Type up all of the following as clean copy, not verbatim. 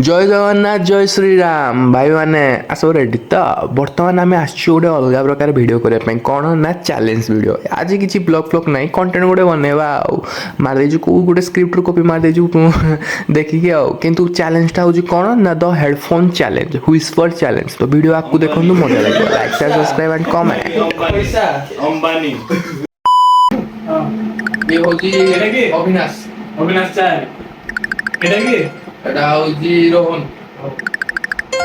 जय जगन्नाथ जय श्रीराम भाई मैंने आस रेडी तो बर्तमान आम आसु गोटे अलग प्रकार भिड करने कौन ना चैलेंज वीडियो आज किसी ब्लॉग फ्लॉग ना कंटेंट गोटे बनवा मारदेजु कौ गोटे स्क्रिप्ट कॉपी मारदेजु देखिए किंतु चैलेंजटा हूँ कौन ना the headphone challenge whisper challenge तो वीडियो आपको देखो मजा लगे like share subscribe and comment Ambani ये होजी अविनाश अविनाश चार এটা কি এটা হଉଛି রোহন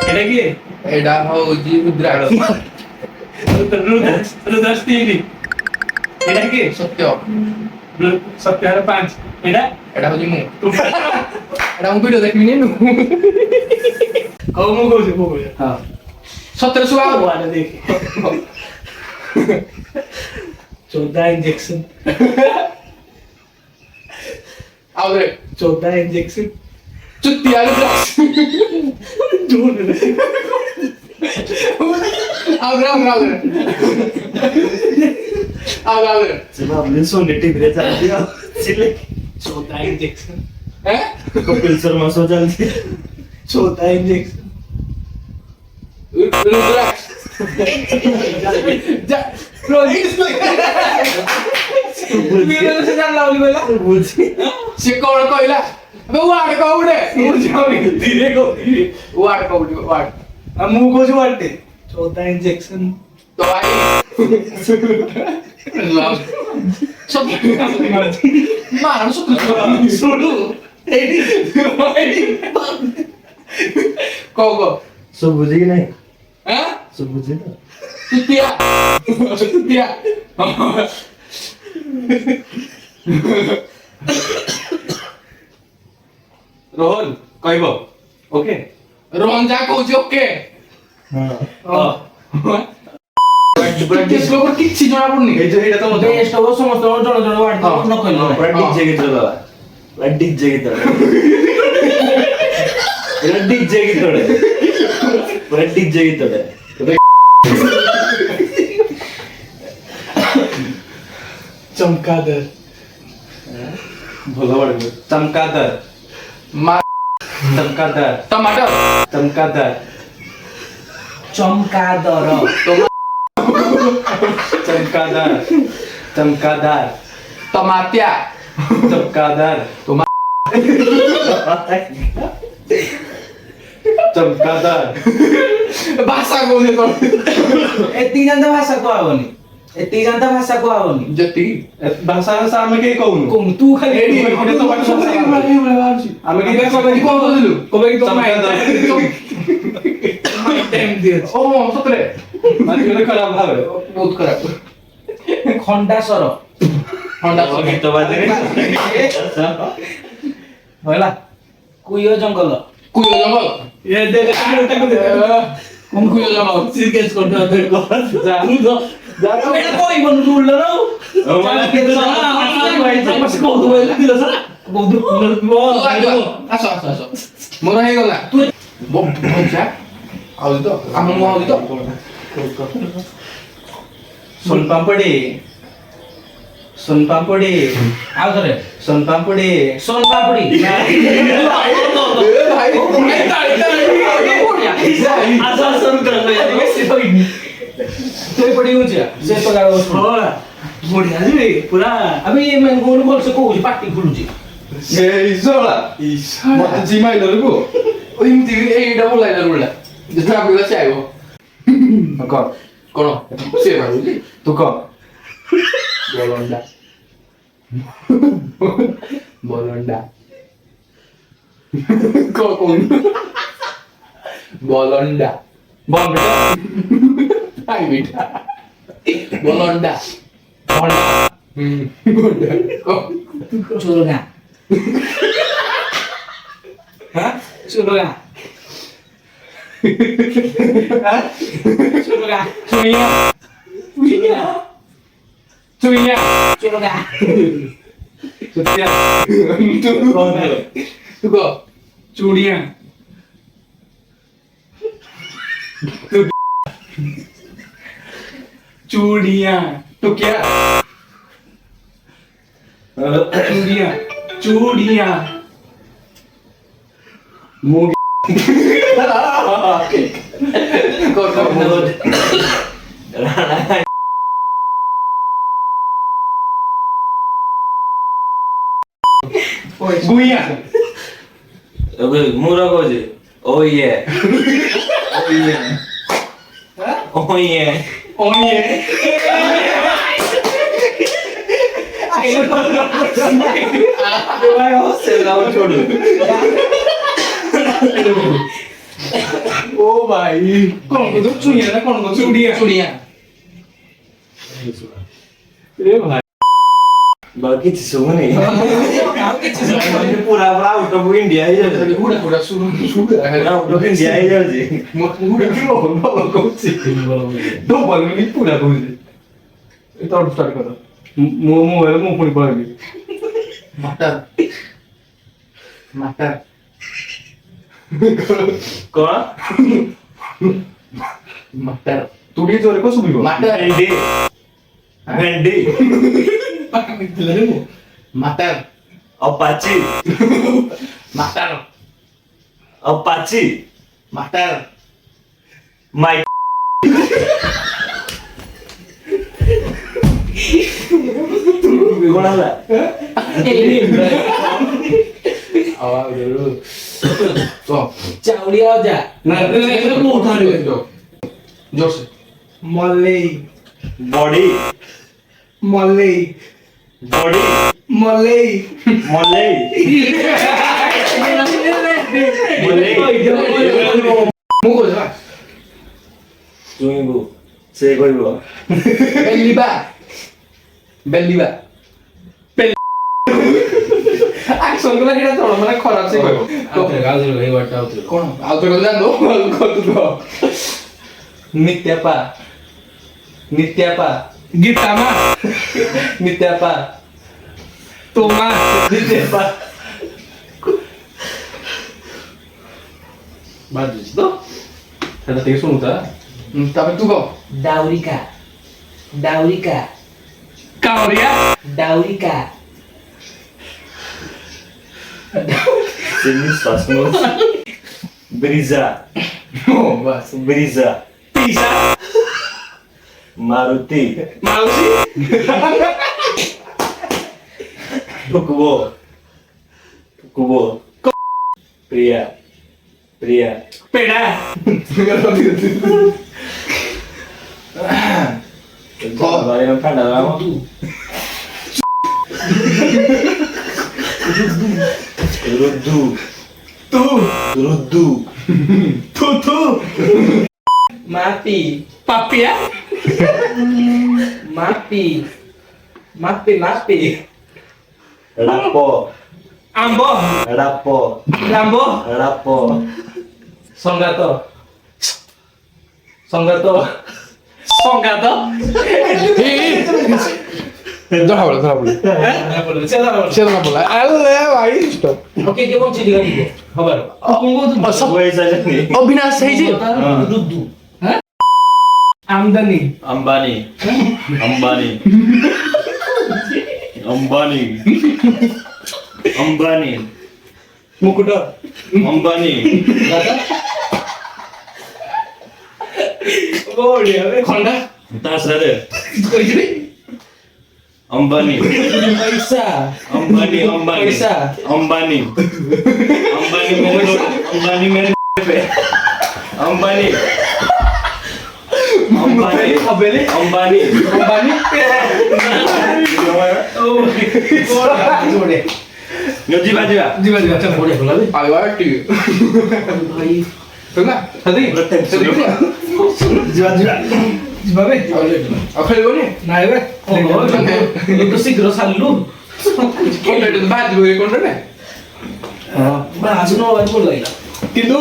এটা কি এটা হଉଛି রুদ্রাক্ষ রুদ্রাক্ষ তিন এটা কি সত্য সত্যার পাঁচ এটা এটা হଉଛି ମୁଁ এটা ମୁଁ ভিডিও ଦେଖିବି ନି ହଉ ମୁଁ କହୁଛି ହଁ ସତରେ ଶୁଆ वाला देखिए 14 इंजेक्शन ଆଉ ରେ 14 इंजेक्शन ଚୁତିଆ ରୁଦ୍ରାକ୍ଷ झूठ ଆଉ ରେ जब हमने सोने टीवी चल दिया चिल्ले 14 इंजेक्शन हैं कपिल शर्मा सो चल दिया 14 इंजेक्शन রুদ্রাক্ষ যা রোহিত ভিডিও से जान लावली बोला बुझी से कोण कहला अबे वाड कवडे बुझी धीरे को धीरे वाड कवडे वाड हम मुंह को जो वाटते 14 इंजेक्शन तो आई सब मार सुडू को सब बुझी कि नहीं हैं सब बुझी ना चुतिया रोहन कहबो ओके रोहन जा कहूची ओके हां प्रेक्टिस लोग किछि जଣା पड़नी এই যে এটা তো বেস্ট হবো সমস্ত জন জন ওয়ার্ড ন কইল পুরা ডিজে কি চলা পুরা ডিজে কি তোড়ে পুরা ডিজে কি তোড়ে পুরা ডিজে কি তোড়ে चमकादर भला वाला चमकादर मार चमकादर टमाटर चमकादर চমকাদর चमकादर चमकादर टमाटिया चमकादर चमकादर भाषा कोने तो এতি জানতা ভাষা কো আবনি এতি জানতা ভাষা কো আবনি जति भाषा सामने के कहूं কোন তু খালি एडी এডি तो बात सब আমি কি कबे को बोलू কবে কি তোমার टाइम दिए ओ सतरे মানে खराब भावे बहुत खराब খন্ডা সর होंडा गीत बाजे হইলা কুইও জঙ্গল कुयो जंगल ये दे कौन कुयो जंगल सीरियस करते हैं तेरे को जा जा এটা কই বন রুল নাও हमारा के तो भाई बस को दो दिल सर बहुत आसो आसो आसो मोर हे गला तू बोलछा आउ तो हम मु आउ तो सुन पापड़ी सुन पापड़ी আও ধরে सुन पापड़ी সোন পাপড়ি भाई आजा शुरू कर ले তুই পড়ি হচ্ছে সে তো গাড়ি বসো होला बढ़िया जी पूरा আমি মেন কোন বলছে কইছি পাটি খুলুছি ए इsola मत जिमाइ लरको ओ इमति एटा बोला लरला जता बिला चाइबो कौन कोन से भाई तू कौन बोलंडा बोलंडा कौन बोलंडा बोल बेटा आई बेटा बोलंडा बोल চুরগা हां চুরগা हां চুরগা चुइया चुइया चुइया চুরগা चुतिया तू कौन है तू को चूड़ियां चूड़ियां तो क्या चूड़ियां चूड़ियां मुंह গুইয়া মুরা কইছে ও ইয়ে ও ইয়ে ওয়ে ভাই হচ্ছে নাও ছোট ও ভাই কোন তো চুড়িয়া না কোন চুড়িয়া চুড়িয়া এ ভাই বাকি কিছু নেই পুরা পুরা আউট অফ ইন্ডিয়া হয়ে যাবে পুরা পুরা শুরু শুরু আউট অফ ইন্ডিয়া হয়ে যাবে পুরা কি বল করছি তো বলনি পুরা কইছে এটা স্টার্ট করো মোবাইল মো ফোন পারবি মাটার মাটার কোন মাটার তুই জোরে কো সুবিব মাটার ভেন্ডি ভেন্ডি পাকা মিটলে রে মো মাটার अपाची মাটার अपाची মাটার माइक कोणाला আওয়াজ এলো তো চাউলি আজা না এটা কো উঠা রে জোরসে মল্লেই बॉडी মল্লেই बॉडी মল্লেই मलई মু কইলা चुईबू से কইবো বেলিবা বেলিবা অ্যাকশন গুলো কিটা তোড় মানে খারাপ সে কইবো আউতরে এই ওয়ার্ডটা আউতরে কোন আউতো গলা নো কত তো নিত্যপা নিত্যপা গীতামা নিত্যপা তোমা নিত্যপা বাজিস তো এটা থেকে শুনুতা তবে তুই কও দাউরিকা দাউরিকা কাউরিয়া দাউরিকা Senis Fasmos Brisa ও বাস Brisa পিসা Maruti মাউসি Tukubo Tukubo Priya Priya পেড়া Kembali makan dalam Ruddu তু Ruddu তু তু মাপি পাপিয়া মাপি মাপি মাপি Rapo আম্ব Rapo রাম্ব Rapo সংগাত সংগাত সংগাত ধরা বলে সেটা সেটা না বলা আলে ভাই স্টপ ওকে কে বলছি দিগা দিব খবর Wais aja nih অবিনাশ এই যে রুদ্দু আমদানি Ambani Ambani Ambani Ambani মুকুট Ambani বড়িয়া রে খন্ডা Tas ada কইছিলি Ambani পয়সা Ambani Ambani पैसा Ambani Ambani mere Ambani mere pe Ambani Ambani अबेले Ambani Ambani ओ जोड़े Ngaji baca जी बाजी अच्छा বড়ে বলাবে আরে ভাই ঠিক ভাই तो ना सदी सदी Ji baca जिबाबे আখলে বনে ना एबे তো শীঘ্র সারলু কোনটা বাদ বই কোনটা না বা আসনো আর বলাইলা কিন্তু